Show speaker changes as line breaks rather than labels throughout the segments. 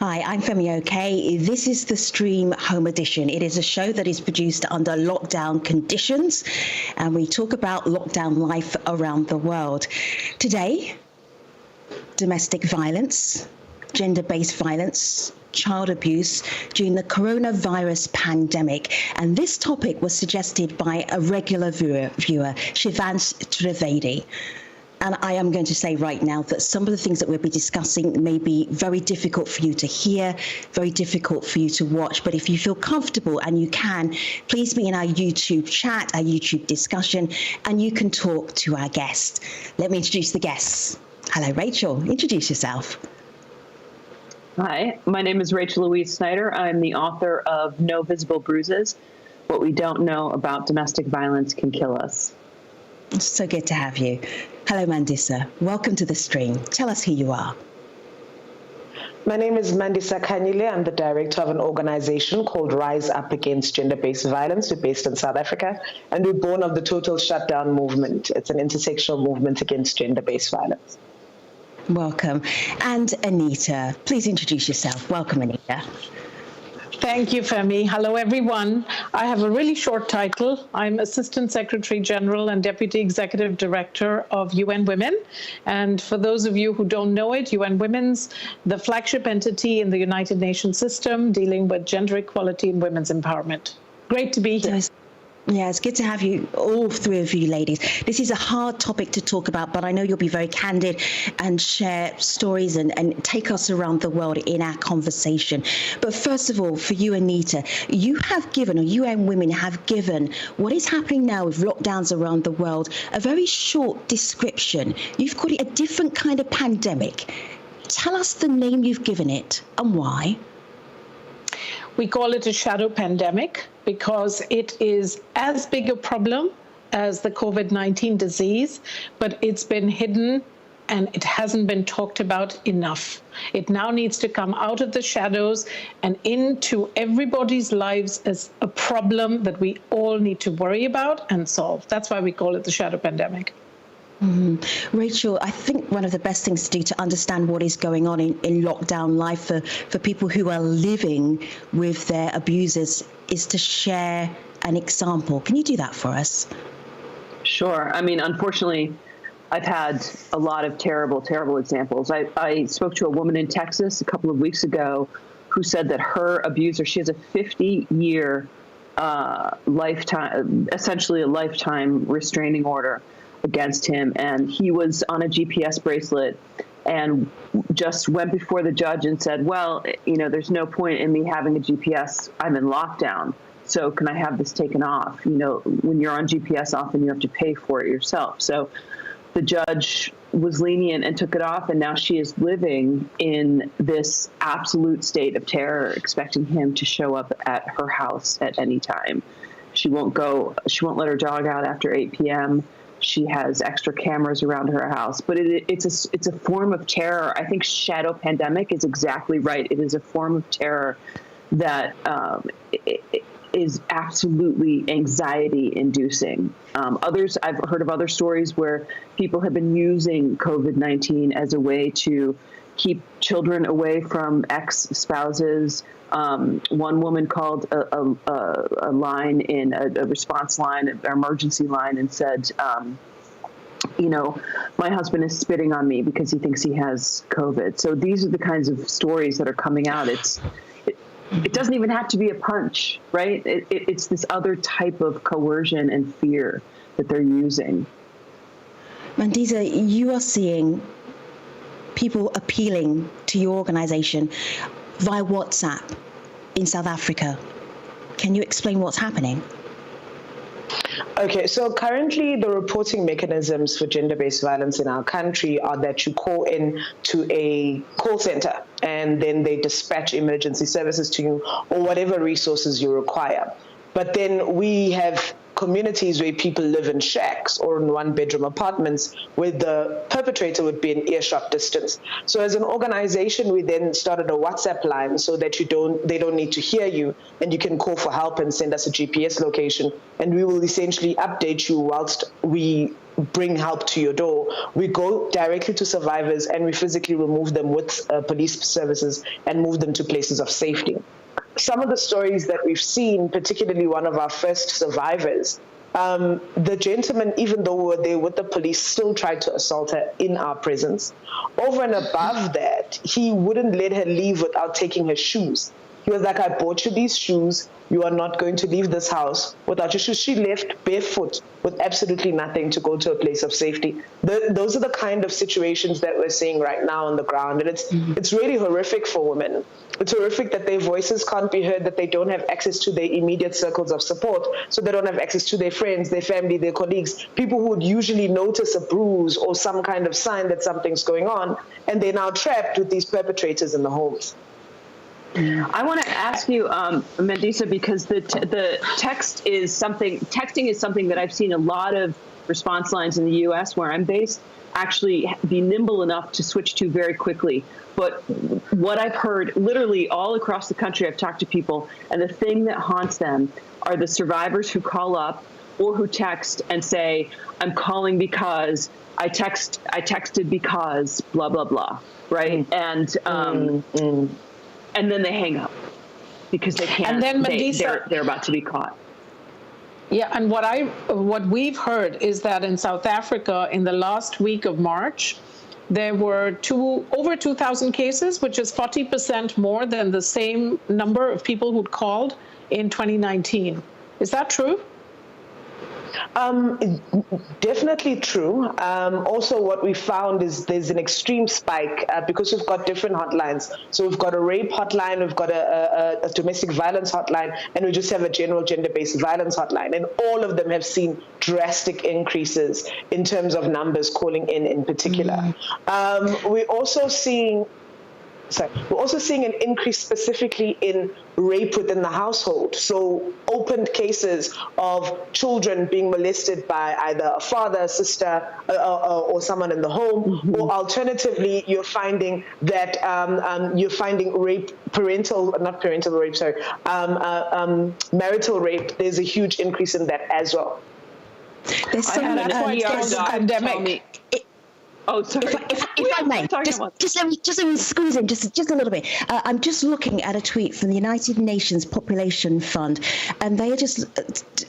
Hi, I'm Femi OK. This is the Stream Home Edition. It is a show that is produced under lockdown conditions, and we talk about lockdown life around the world. Today, domestic violence, gender-based violence, child abuse during the coronavirus pandemic. And this topic was suggested by a regular viewer Shivans Trivedi. And I am going to say right now that some of the things that we'll be discussing may be very difficult for you to hear, very difficult for you to watch. But if you feel comfortable and you can, please be in our YouTube chat, our YouTube discussion, and you can talk to our guests. Let me introduce the guests. Hello, Rachel. Introduce yourself.
Hi, my name is Rachel Louise Snyder. I'm the author of No Visible Bruises. What we don't know about domestic violence can kill us.
It's so good to have you. Hello, Mandisa. Welcome to the stream. Tell us who you are.
My name is Mandisa Kanyile. I'm the director of an organization called Rise Up Against Gender-Based Violence. We're based in South Africa, and we're born of the Total Shutdown Movement. It's an intersectional movement against gender-based violence.
Welcome. And Anita, please introduce yourself. Welcome, Anita.
Thank you, Femi. Hello, everyone. I have a really short title. I'm Assistant Secretary General and Deputy Executive Director of UN Women. And for those of you who don't know it, UN Women's the flagship entity in the United Nations system dealing with gender equality and women's empowerment. Great to be here.
Yeah, it's good to have you, all three of you ladies. This is a hard topic to talk about, but I know you'll be very candid and share stories and take us around the world in our conversation. But first of all, for you, Anita, you have given, or UN Women have given, what is happening now with lockdowns around the world, a very short description. You've called it a different kind of pandemic. Tell us the name you've given it and why.
We call it a shadow pandemic because it is as big a problem as the COVID-19 disease, but it's been hidden and it hasn't been talked about enough. It now needs to come out of the shadows and into everybody's lives as a problem that we all need to worry about and solve. That's why we call it the shadow pandemic.
Rachel, I think one of the best things to do to understand what is going on in lockdown life for people who are living with their abusers is to share an example. Can you do that for us?
Sure. I mean, unfortunately, I've had a lot of terrible, terrible examples. I spoke to a woman in Texas a couple of weeks ago who said that her abuser, she has a 50-year lifetime, essentially a lifetime restraining order against him, and he was on a GPS bracelet and just went before the judge and said, well, you know, there's no point in me having a GPS. I'm in lockdown, so can I have this taken off? You know, when you're on GPS, often you have to pay for it yourself. So the judge was lenient and took it off, and now she is living in this absolute state of terror, expecting him to show up at her house at any time. She won't let her dog out after 8 p.m. She has extra cameras around her house, but it's a form of terror. I think shadow pandemic is exactly right. It is a form of terror that is absolutely anxiety-inducing. I've heard of other stories where people have been using COVID-19 as a way to keep children away from ex-spouses. One woman called a line in a response line, an emergency line, and said, you know, my husband is spitting on me because he thinks he has COVID. So these are the kinds of stories that are coming out. It doesn't even have to be a punch, right? It's this other type of coercion and fear that they're using.
Mandisa, you are seeing people appealing to your organization via WhatsApp in South Africa. Can you explain what's happening?
Okay, so currently the reporting mechanisms for gender-based violence in our country are that you call in to a call center and then they dispatch emergency services to you or whatever resources you require. But then we have communities where people live in shacks or in one-bedroom apartments where the perpetrator would be in earshot distance. So as an organization, we then started a WhatsApp line so that they don't need to hear you, and you can call for help and send us a GPS location, and we will essentially update you whilst we bring help to your door. We go directly to survivors and we physically remove them with police services and move them to places of safety. Some of the stories that we've seen, particularly one of our first survivors, the gentleman, even though we were there with the police, still tried to assault her in our presence. Over and above that, he wouldn't let her leave without taking her shoes. He was like, I bought you these shoes. You are not going to leave this house without your shoes. She left barefoot with absolutely nothing to go to a place of safety. Those are the kind of situations that we're seeing right now on the ground. And it's really horrific for women. It's horrific that their voices can't be heard, that they don't have access to their immediate circles of support. So they don't have access to their friends, their family, their colleagues, people who would usually notice a bruise or some kind of sign that something's going on. And they're now trapped with these perpetrators in the homes.
I want to ask you, Mandisa, because the texting is something that I've seen a lot of response lines in the U.S. where I'm based actually be nimble enough to switch to very quickly. But what I've heard literally all across the country, I've talked to people, and the thing that haunts them are the survivors who call up or who text and say, I'm calling because I texted because blah, blah, blah, right? And then they hang up because they can't. And then Mandisa, they're about to be caught.
Yeah, and what we've heard is that in South Africa, in the last week of March, there were over 2,000 cases, which is 40% more than the same number of people who'd called in 2019. Is that true?
Definitely true. Also, what we found is there's an extreme spike because we've got different hotlines. So we've got a rape hotline, we've got a domestic violence hotline, and we just have a general gender-based violence hotline. And all of them have seen drastic increases in terms of numbers calling in particular. We're also seeing an increase specifically in rape within the household. So opened cases of children being molested by either a father, a sister, or someone in the home, or alternatively, you're finding that rape, marital rape. There's a huge increase in that as well.
There's so many
pandemic.
Oh, sorry.
If I may, just let me squeeze in just a little bit. I'm just looking at a tweet from the United Nations Population Fund, and they are just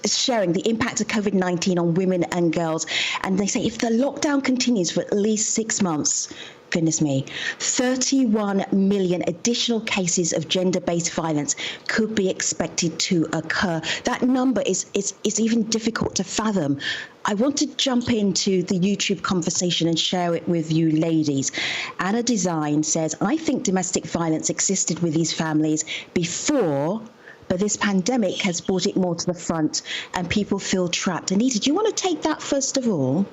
sharing the impact of COVID-19 on women and girls. And they say if the lockdown continues for at least 6 months, goodness me, 31 million additional cases of gender-based violence could be expected to occur. That number is even difficult to fathom. I want to jump into the YouTube conversation and share it with you ladies. Anna Design says, I think domestic violence existed with these families before, but this pandemic has brought it more to the front and people feel trapped. Anita, do you want to take that first of all?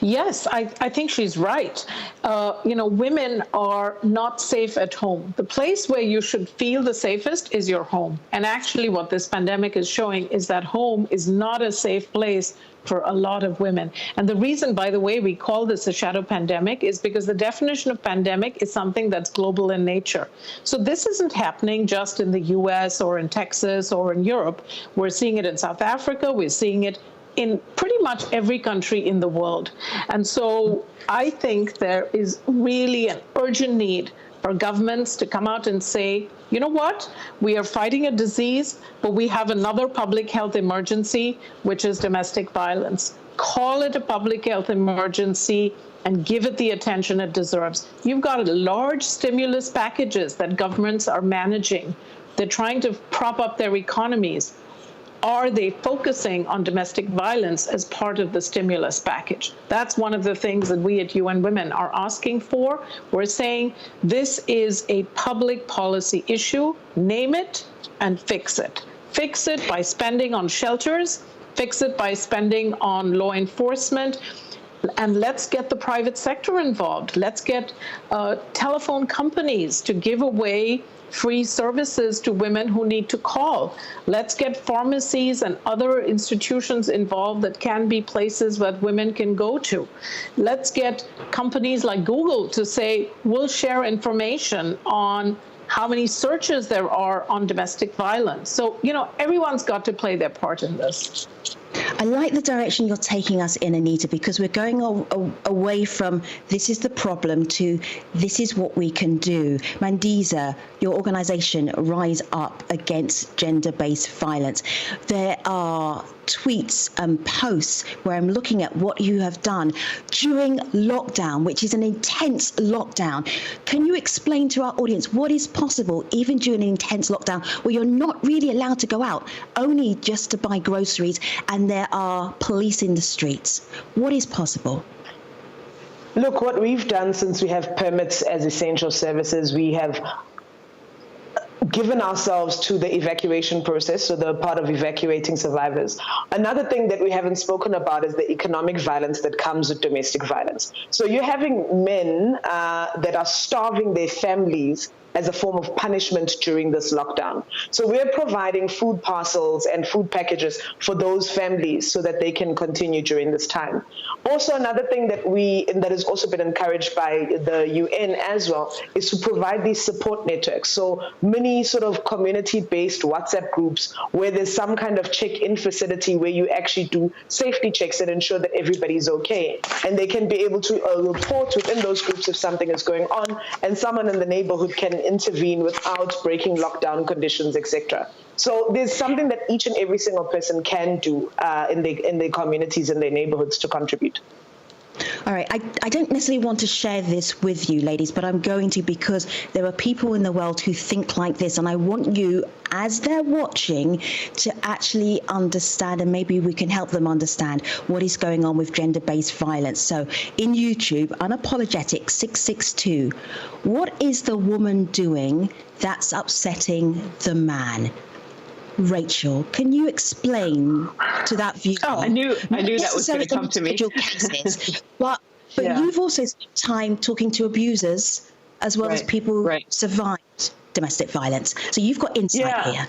Yes, I think she's right. Women are not safe at home. The place where you should feel the safest is your home. And actually what this pandemic is showing is that home is not a safe place for a lot of women. And the reason, by the way, we call this a shadow pandemic is because the definition of pandemic is something that's global in nature. So this isn't happening just in the US or in Texas or in Europe. We're seeing it in South Africa. We're seeing it in pretty much every country in the world. And so I think there is really an urgent need for governments to come out and say, you know what, we are fighting a disease, but we have another public health emergency, which is domestic violence. Call it a public health emergency and give it the attention it deserves. You've got large stimulus packages that governments are managing. They're trying to prop up their economies. Are they focusing on domestic violence as part of the stimulus package? That's one of the things that we at UN Women are asking for. We're saying this is a public policy issue. Name it and fix it. Fix it by spending on shelters. Fix it by spending on law enforcement. And let's get the private sector involved. Let's get telephone companies to give away free services to women who need to call. Let's get pharmacies and other institutions involved that can be places that women can go to. Let's get companies like Google to say, we'll share information on how many searches there are on domestic violence. So, everyone's got to play their part in this.
I like the direction you're taking us in, Anita, because we're going away from this is the problem to this is what we can do. Mandisa, your organization, Rise Up Against Gender-Based Violence. There are tweets and posts where I'm looking at what you have done during lockdown, which is an intense lockdown. Can you explain to our audience what is possible even during an intense lockdown where you're not really allowed to go out, only just to buy groceries, and there are police in the streets? What is possible?
Look, what we've done since we have permits as essential services, we have given ourselves to the evacuation process, so the part of evacuating survivors. Another thing that we haven't spoken about is the economic violence that comes with domestic violence. So you're having men that are starving their families as a form of punishment during this lockdown. So we're providing food parcels and food packages for those families so that they can continue during this time. Also, another thing that has also been encouraged by the UN as well is to provide these support networks. So many sort of community-based WhatsApp groups where there's some kind of check-in facility where you actually do safety checks and ensure that everybody's okay. And they can be able to report within those groups if something is going on, and someone in the neighborhood can intervene without breaking lockdown conditions, etc. So there's something that each and every single person can do in their communities and their neighborhoods to contribute.
All right. I don't necessarily want to share this with you, ladies, but I'm going to, because there are people in the world who think like this, and I want you, as they're watching, to actually understand, and maybe we can help them understand what is going on with gender-based violence. So in YouTube, Unapologetic 662, what is the woman doing that's upsetting the man? Rachel, can you explain to that viewer?
Oh, I knew that was going to come to me.
Cases, but yeah. You've also spent time talking to abusers as well as people who survived domestic violence. So you've got insight here.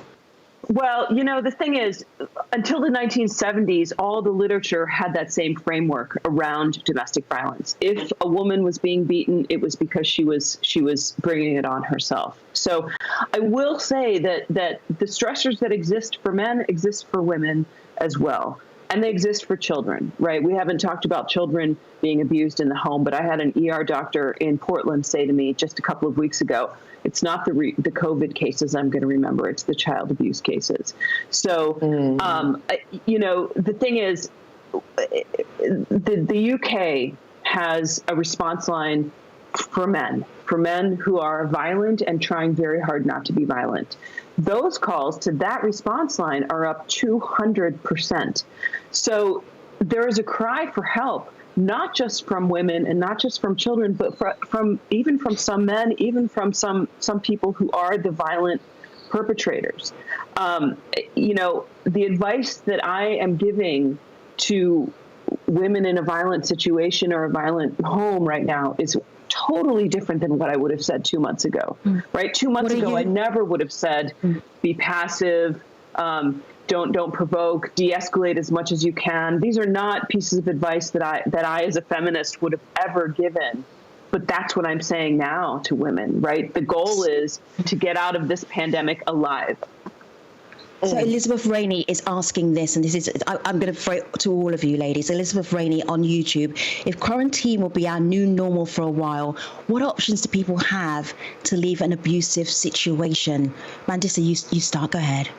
Well, the thing is, until the 1970s, all the literature had that same framework around domestic violence. If a woman was being beaten, it was because she was bringing it on herself. So I will say that the stressors that exist for men exist for women as well. And they exist for children, right? We haven't talked about children being abused in the home, but I had an ER doctor in Portland say to me just a couple of weeks ago, it's not the COVID cases I'm going to remember, it's the child abuse cases. So, the thing is, the UK has a response line for men who are violent and trying very hard not to be violent. Those calls to that response line are up 200%. So there is a cry for help, not just from women and not just from children, but from some men, even from some people who are the violent perpetrators. The advice that I am giving to women in a violent situation or a violent home right now is totally different than what I would have said 2 months ago, right? 2 months ago, I never would have said, be passive, don't provoke, de-escalate as much as you can. These are not pieces of advice that I as a feminist would have ever given. But that's what I'm saying now to women, right? The goal is to get out of this pandemic alive.
So Elizabeth Rainey is asking this, and I'm going to throw it to all of you ladies. Elizabeth Rainey on YouTube. If quarantine will be our new normal for a while, what options do people have to leave an abusive situation? Mandisa, you start. Go ahead.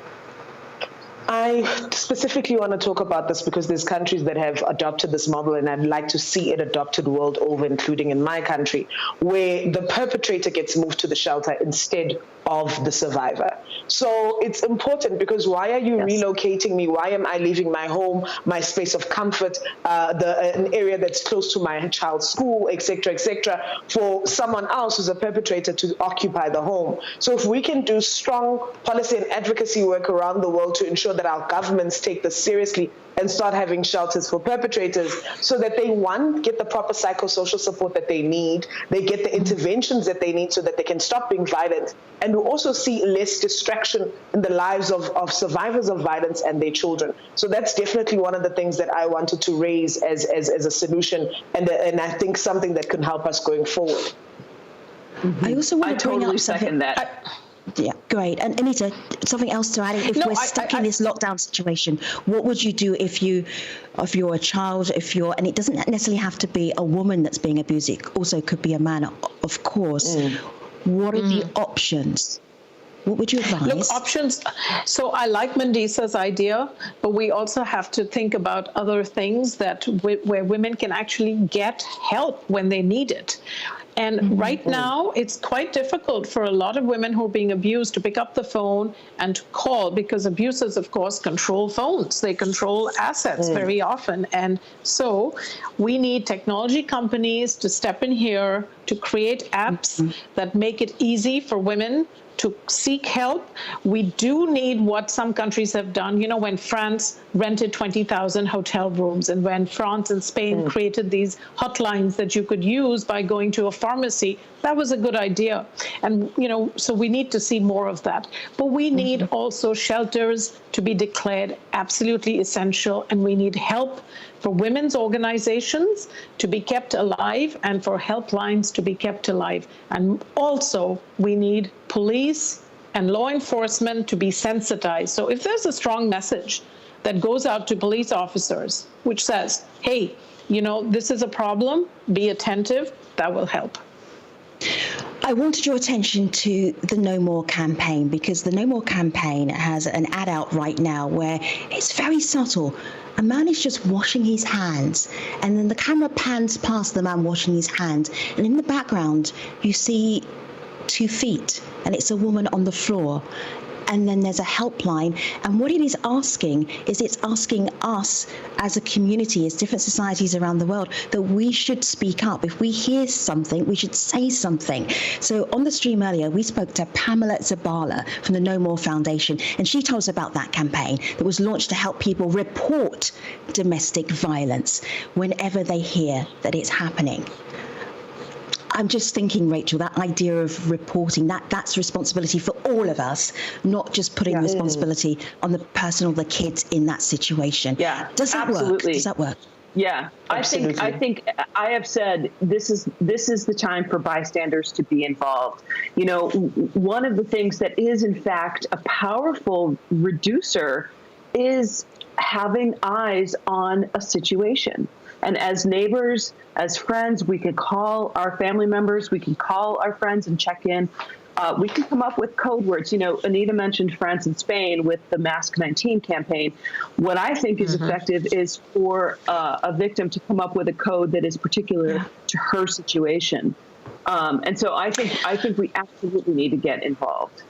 I specifically want to talk about this because there's countries that have adopted this model, and I'd like to see it adopted world over, including in my country, where the perpetrator gets moved to the shelter instead of the survivor. So it's important, because why are you relocating me? Why am I leaving my home, my space of comfort, an area that's close to my child's school, et cetera, for someone else who's a perpetrator to occupy the home? So if we can do strong policy and advocacy work around the world to ensure that our governments take this seriously, and start having shelters for perpetrators so that they, one, get the proper psychosocial support that they need, they get the interventions that they need so that they can stop being violent, and we also see less distraction in the lives of survivors of violence and their children. So that's definitely one of the things that I wanted to raise as a solution, and I think something that can help us going forward.
I also want to bring
totally
up something.
second that.
Yeah, great. And Anita, something else to add? If we're stuck in this lockdown situation, what would you do if you're a child, and it doesn't necessarily have to be a woman that's being abused, it also could be a man, of course. What are the options? What would you advise?
Look, options. So I like Mandisa's idea, but we also have to think about other things where women can actually get help when they need it. And right now, it's quite difficult for a lot of women who are being abused to pick up the phone and to call, because abusers, of course, control phones. They control assets very often. And so we need technology companies to step in here to create apps that make it easy for women to seek help. We do need what some countries have done. You know, when France rented 20,000 hotel rooms, and when France and Spain created these hotlines that you could use by going to a pharmacy, that was a good idea. And, you know, so we need to see more of that. But we need also shelters to be declared absolutely essential, and we need help for women's organizations to be kept alive and for helplines to be kept alive. And also, we need police and law enforcement to be sensitized. So if there's a strong message that goes out to police officers, which says, hey, you know, this is a problem, be attentive, that will help.
I wanted your attention to the No More campaign, because the No More campaign has an ad out right now where it's very subtle. A man is just washing his hands, and then the camera pans past the man washing his hands, and in the background you see 2 feet, and it's a woman on the floor. And then there's a helpline, and what it is asking is, it's asking us as a community, as different societies around the world, that we should speak up. If we hear something, we should say something. So on the stream earlier, we spoke to Pamela Zabala from the No More Foundation, and she told us about that campaign that was launched to help people report domestic violence whenever they hear that it's happening. I'm just thinking, Rachel, that idea of reporting, that's responsibility for all of us, not just putting responsibility on the person or the kids in that situation.
Yeah,
Does that work? Does that work?
Yeah,
Absolutely.
I think I have said this is the time for bystanders to be involved. You know, one of the things that is in fact a powerful reducer is having eyes on a situation. And as neighbors, as friends, we can call our family members, we can call our friends and check in. We can come up with code words. You know, Anita mentioned France and Spain with the Mask 19 campaign. What I think is effective is for a victim to come up with a code that is particular to her situation. And so I think we absolutely need to get involved.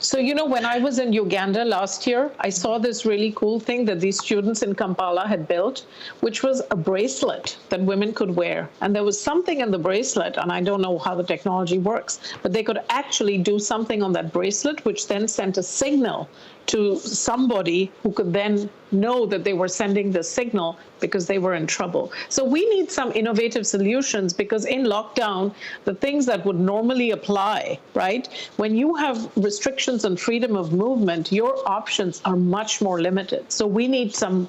So, you know, when I was in Uganda last year, I saw this really cool thing that these students in Kampala had built, which was a bracelet that women could wear. And there was something in the bracelet, and I don't know how the technology works, but they could actually do something on that bracelet, which then sent a signal to somebody who could then know that they were sending the signal because they were in trouble. So we need some innovative solutions, because in lockdown, the things that would normally apply, right? When you have restrictions on freedom of movement, your options are much more limited. So we need some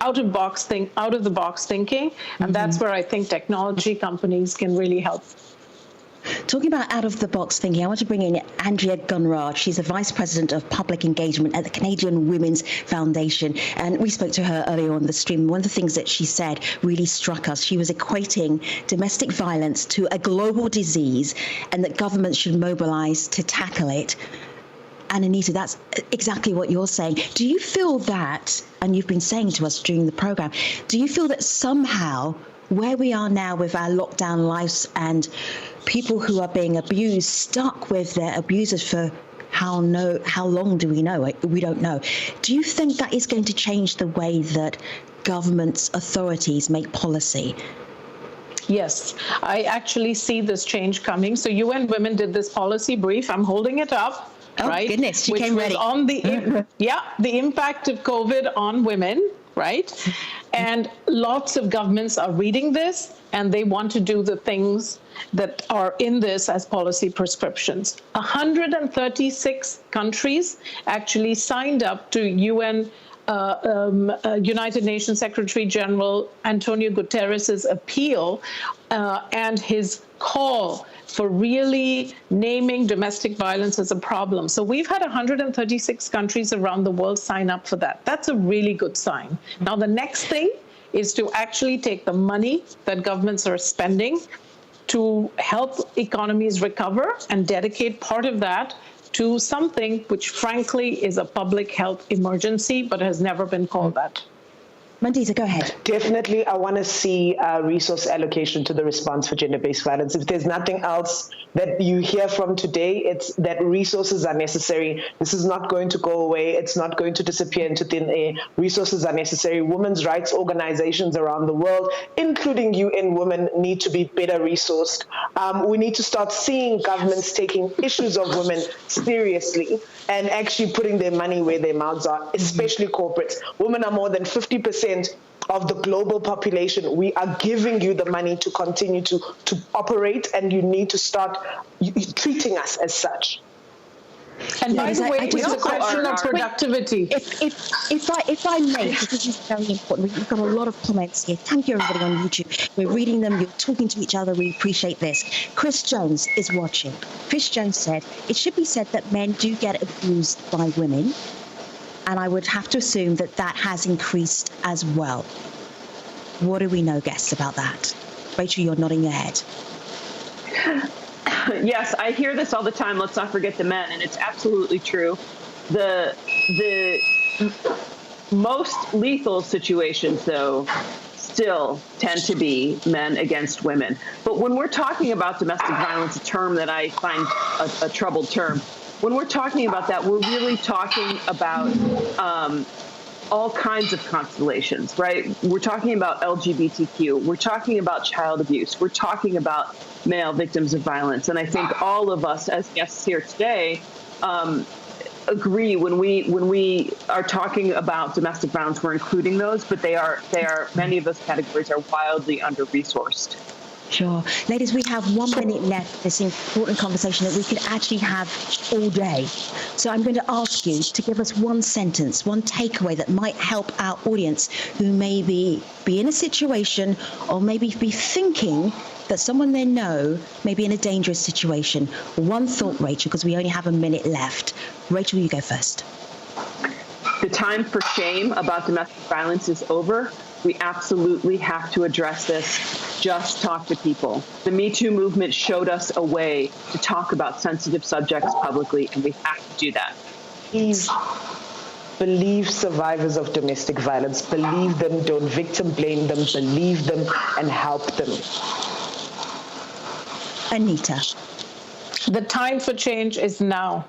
out of the box thinking, and that's where I think technology companies can really help.
Talking about out-of-the-box thinking, I want to bring in Andrea Gunrad. She's the Vice President of Public Engagement at the Canadian Women's Foundation. And we spoke to her earlier on the stream. One of the things that she said really struck us. She was equating domestic violence to a global disease, and that governments should mobilize to tackle it. And Anita, that's exactly what you're saying. Do you feel that, and you've been saying to us during the program, do you feel that somehow where we are now with our lockdown lives and people who are being abused, stuck with their abusers for how long do we know? We don't know. Do you think that is going to change the way that governments, authorities make policy?
Yes, I actually see this change coming. So UN Women did this policy brief. I'm holding it up.
Oh,
right?
Goodness, you
which
came
was
ready.
On the impact of COVID on women. right? And lots of governments are reading this, and they want to do the things that are in this as policy prescriptions. 136 countries actually signed up to United Nations Secretary General Antonio Guterres' appeal and his call for really naming domestic violence as a problem. So we've had 136 countries around the world sign up for that. That's a really good sign. Now, the next thing is to actually take the money that governments are spending to help economies recover and dedicate part of that to something which, frankly, is a public health emergency, but has never been called that.
Mandisa, go ahead.
Definitely, I want to see resource allocation to the response for gender-based violence. If there's nothing else that you hear from today, it's that resources are necessary. This is not going to go away. It's not going to disappear into thin air. Resources are necessary. Women's rights organizations around the world, including UN Women, need to be better resourced. We need to start seeing governments taking issues of women seriously and actually putting their money where their mouths are, especially corporates. Women are more than 50% of the global population. We are giving you the money to continue to operate, and you need to start treating us as such.
And by the way, it's a question of productivity.
If I may, because this is very important, we've got a lot of comments here. Thank you, everybody on YouTube. We're reading them. You're talking to each other. We appreciate this. Chris Jones is watching. Chris Jones said, it should be said that men do get abused by women, and I would have to assume that that has increased as well. What do we know, guests, about that? Rachel, you're nodding your head.
Yes, I hear this all the time. Let's not forget the men, and it's absolutely true. The most lethal situations, though, still tend to be men against women. But when we're talking about domestic violence, a term that I find a troubled term, when we're talking about that, we're really talking about all kinds of constellations, right? We're talking about LGBTQ. We're talking about child abuse. We're talking about male victims of violence. And I think all of us as guests here today agree when we are talking about domestic violence, we're including those, but they are many of those categories are wildly under-resourced.
Sure. Ladies, we have 1 minute left. This important conversation that we could actually have all day. So I'm going to ask you to give us one sentence, one takeaway that might help our audience who maybe be in a situation or maybe be thinking that someone they know may be in a dangerous situation. One thought, Rachel, because we only have a minute left. Rachel, you go first.
The time for shame about domestic violence is over. We absolutely have to address this. Just talk to people. The Me Too movement showed us a way to talk about sensitive subjects publicly, and we have to do that.
Please believe survivors of domestic violence. Believe them. Don't victim blame them. Believe them and help them.
Anita.
The time for change is now.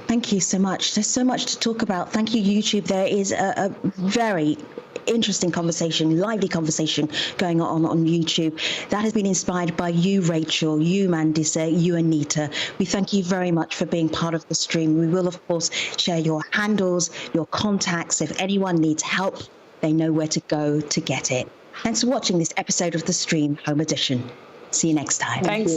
Thank you so much. There's so much to talk about. Thank you, YouTube. There is a very interesting conversation, lively conversation going on YouTube. That has been inspired by you, Rachel, you, Mandisa, you, Anita. We thank you very much for being part of the stream. We will, of course, share your handles, your contacts. If anyone needs help, they know where to go to get it. Thanks for watching this episode of The Stream Home Edition. See you next time.
Thanks.